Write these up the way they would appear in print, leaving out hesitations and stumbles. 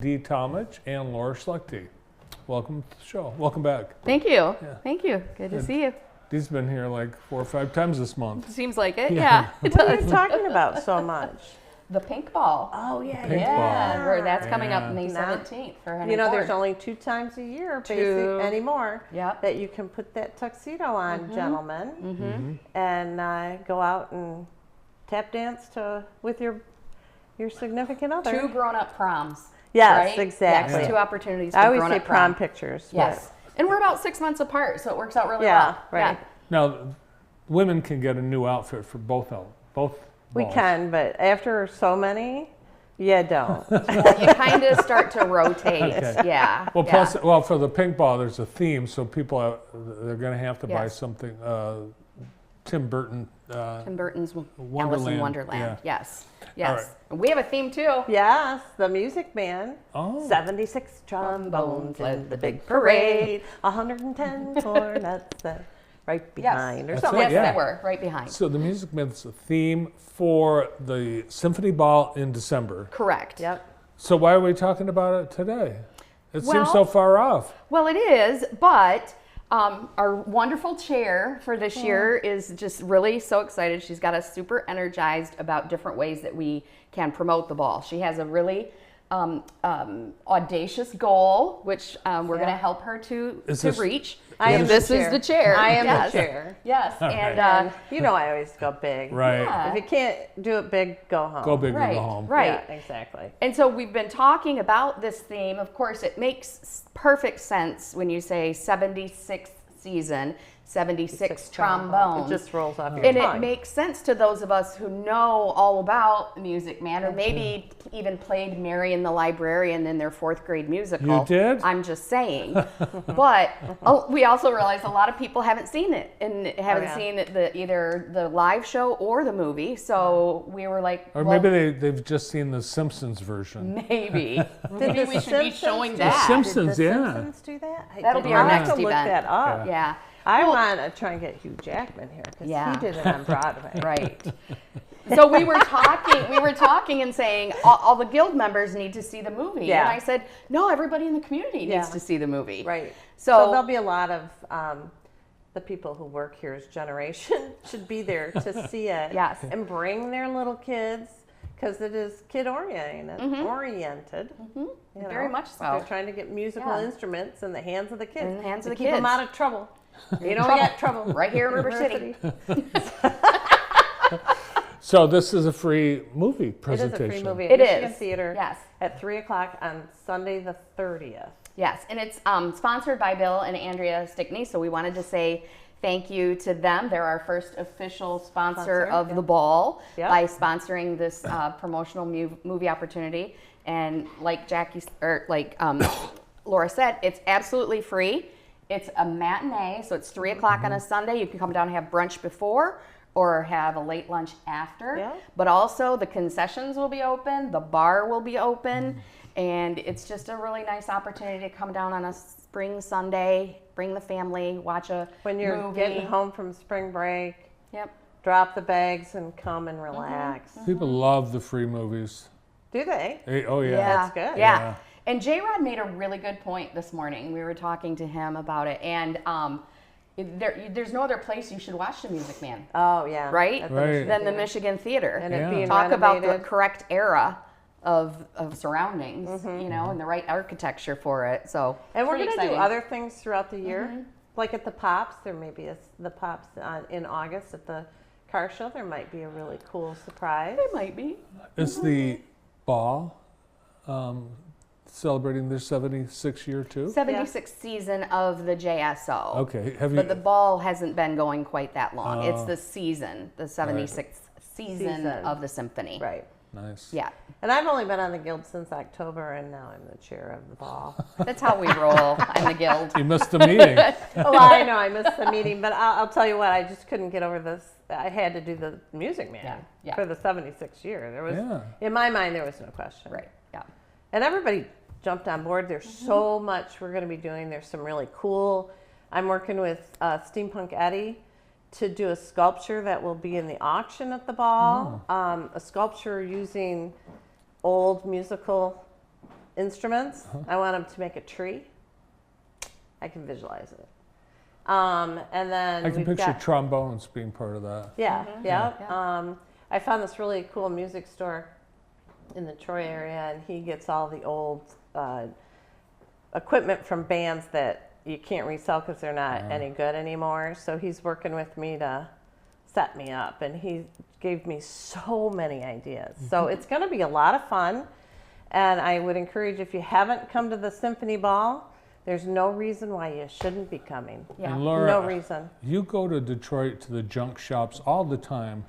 Dee Talmadge and Laura Schlechte. Welcome to the show. Welcome back. Thank you. Yeah. Thank you. Good to see you. Dee's been here like 4 or 5 times this month. Seems like it. Yeah. What are you talking about so much? The pink ball. Oh, yeah. Where that's coming up May 17th for Henry You know, Ford. there's only 2 times a year anymore Yep. that you can put that tuxedo on, gentlemen, and go out and tap dance with your significant other. 2 grown-up proms. Yes, right? exactly. Yes, 2 opportunities for I always say grown-up prom pictures. Yes. And we're about 6 months apart, so it works out really Yeah, well. right. Now, women can get a new outfit for both We balls. can, but after so many, you don't. Well, you kind of start to rotate. Okay. Yeah. Well, yeah. plus, for the pink ball, there's a theme, so people they're going to have to buy Yes. something. Tim Burton. Tim Burton's Alice Wonderland. in Wonderland. Yeah. Yes. Yes. right. And we have a theme too. Yes, the Music Man. Oh. 76 trombones led the big parade. 110 cornets right behind, or That's something it, like Yes, yeah. that. they were right behind. So the Music Man's a theme for the Symphony Ball in December. Correct. Yep. So why are we talking about it today? It Well- seems so far off. Well, it is, but our wonderful chair for this year is just really so excited. She's got us super energized about different ways that we can promote the ball. She has a really audacious goal, which we're going to help her to reach. I am This the is chair. the chair. I am Yes. the chair. Yes, and And you know I always go big. Right. Yeah. If you can't do it big, go home. Go big or right, go home. right. Yeah, exactly. And so we've been talking about this theme. Of course, it makes perfect sense when you say 76th season, 76 trombones. It just rolls off your And tongue. it makes sense to those of us who know all about Music Man, or maybe even played Mary and the Librarian in their 4th grade musical. You did? I'm just saying. But we also realize a lot of people haven't seen it and haven't seen either the live show or the movie. So we were like, Or well, maybe they've just seen the Simpsons version. maybe. Maybe we should be showing do that. Simpsons, Did the yeah. Simpsons do that? That'll be our I'll next have to look event. that up. Yeah. I want to try and get Hugh Jackman here because Yeah. he did it on Broadway. Right. So we were talking and saying all the guild members need to see the movie. Yeah. And I said, no, everybody in the community needs Yeah. to see the movie. Right. So there'll be a lot of the people who work here's generation should be there to see it. Yes. And bring their little kids because it is kid oriented. You know, Very much so. They're trying to get musical Yeah. instruments in the hands of the kids. In the hands of to the keep them kids. out of trouble. You don't get trouble. Right here in River City. So this is a free movie It presentation. is a free movie It at Michigan is. Theater Yes. at 3 o'clock on Sunday the 30th. Yes, and it's sponsored by Bill and Andrea Stickney, so we wanted to say thank you to them. They're our first official sponsor of the ball by sponsoring this promotional movie opportunity. And like Laura said, it's absolutely free. It's a matinee, so it's 3 o'clock on a Sunday. You can come down and have brunch before or have a late lunch after. Yeah. But also the concessions will be open, the bar will be open, and it's just a really nice opportunity to come down on a spring Sunday, bring the family, watch a When you're movie. getting home from spring break, Yep. drop the bags and come and relax. People love the free movies. Do they? Oh yeah. That's good. Yeah. Yeah. And J-Rod made a really good point this morning. We were talking to him about it, and there's no other place you should watch The Music Man, Oh, yeah. right? At the Right. Michigan Than the Theater. Michigan Theater. And it Yeah. being Talk about the renovated. correct era of surroundings, you know, and the right architecture for it. So And we're pretty going to do exciting. other things throughout the year. Like at the Pops, there may be the Pops in August at the car show. There might be a really cool surprise. It might be. Is the ball celebrating their 76th year too? 76th season of the JSO. Okay. Have you? But the ball hasn't been going quite that long. It's the season, the 76th season of the symphony. Right. Nice. Yeah. And I've only been on the guild since October, and now I'm the chair of the ball. That's how we roll in the guild. You missed the meeting. Well, I know I missed the meeting, but I'll tell you what, I just couldn't get over this. I had to do the Music Man Yeah. for the 76th year. There was, Yeah. in my mind, there was no question. Right. Yeah. And everybody jumped on board. There's so much we're going to be doing. There's some really cool. I'm working with Steampunk Eddie to do a sculpture that will be in the auction at the ball. A sculpture using old musical instruments. I want them to make a tree. I can visualize it. And then I can picture trombones being part of that. Yeah, yeah. I found this really cool music store in the Troy area, and he gets all the old equipment from bands that you can't resell because they're not any good anymore. So he's working with me to set me up, and he gave me so many ideas. So it's going to be a lot of fun, and I would encourage, if you haven't come to the Symphony Ball, there's no reason why you shouldn't be coming. Yeah. And Laura, No reason. you go to Detroit to the junk shops all the time.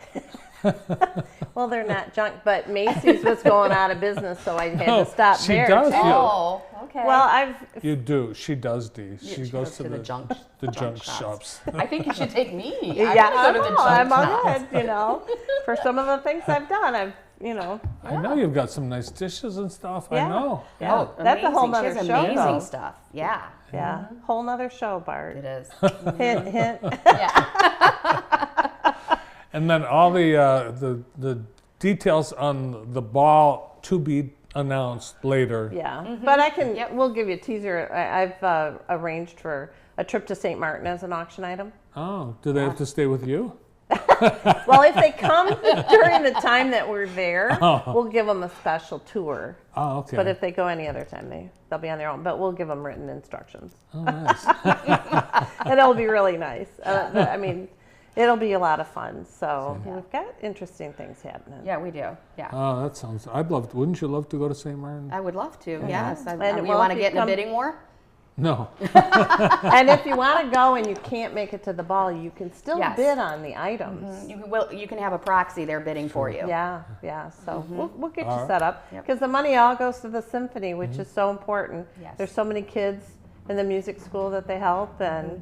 Well, they're not junk, but Macy's was going out of business, so I had to stop she there does, too. Oh, okay. Well, You do. She does, Dee. Yeah, She goes to the junk shops. I think you should take me. yeah, I go to the junk I'm on shops. it, you know. For some of the things I've done, I know you've got some nice dishes and stuff. Yeah. I know. Yeah, Oh, that's a amazing. whole She nother has show. amazing though. stuff. Yeah. Yeah, whole nother show, Bart. It is. Hint, hint. And then all the details on the ball to be announced later. Yeah, but I can. We'll give you a teaser. I've arranged for a trip to St. Martin as an auction item. Oh, do they have to stay with you? Well, if they come during the time that we're there, we'll give them a special tour. Oh, okay. But if they go any other time, they'll be on their own. But we'll give them written instructions. Oh, nice. And it'll be really nice. I mean, it'll be a lot of fun. So we've got interesting things happening. Yeah, we do. Yeah. Oh, that sounds. Wouldn't you love to go to St. Martin? I would love to. Yes. And, you well, want if to you get in a come- bidding war? No. And if you want to go and you can't make it to the ball, you can still Yes. bid on the items. You can have a proxy there bidding for you. Yeah, yeah. So we'll get you All right. set up Yep. because the money all goes to the symphony, which is so important. Yes. There's so many kids in the music school that they help, and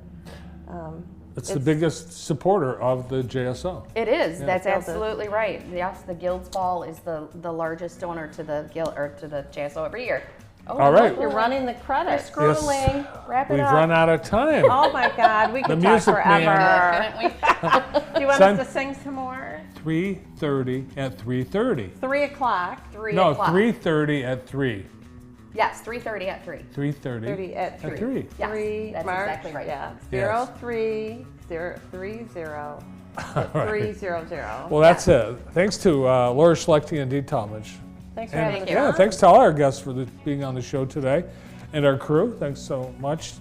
It's the biggest supporter of the JSO. It is. That's Guild is. absolutely right. Yes, the Guild's Ball is the largest donor to the Guild or to the JSO every year. Oh, All right. you're running the credits. Scrolling. Wrap it We've up. run out of time. Oh my God, we could talk music man. forever. Couldn't we? Do you want Send- us to sing some more? 3:30 at 3:30. 3 o'clock. 3 No, o'clock. 3:30 at 3. Yes, 3:30 at 3. 3:30 30 at 3. at 3. Yes, 3 that's March. exactly right. Yeah. Yes. 0330 right. 300. Well, that's it. Thanks to Laura Schlechte and Dee Talmadge. Thanks for And, having us. you. yeah, thanks to all our guests for being on the show today, and our crew. Thanks so much.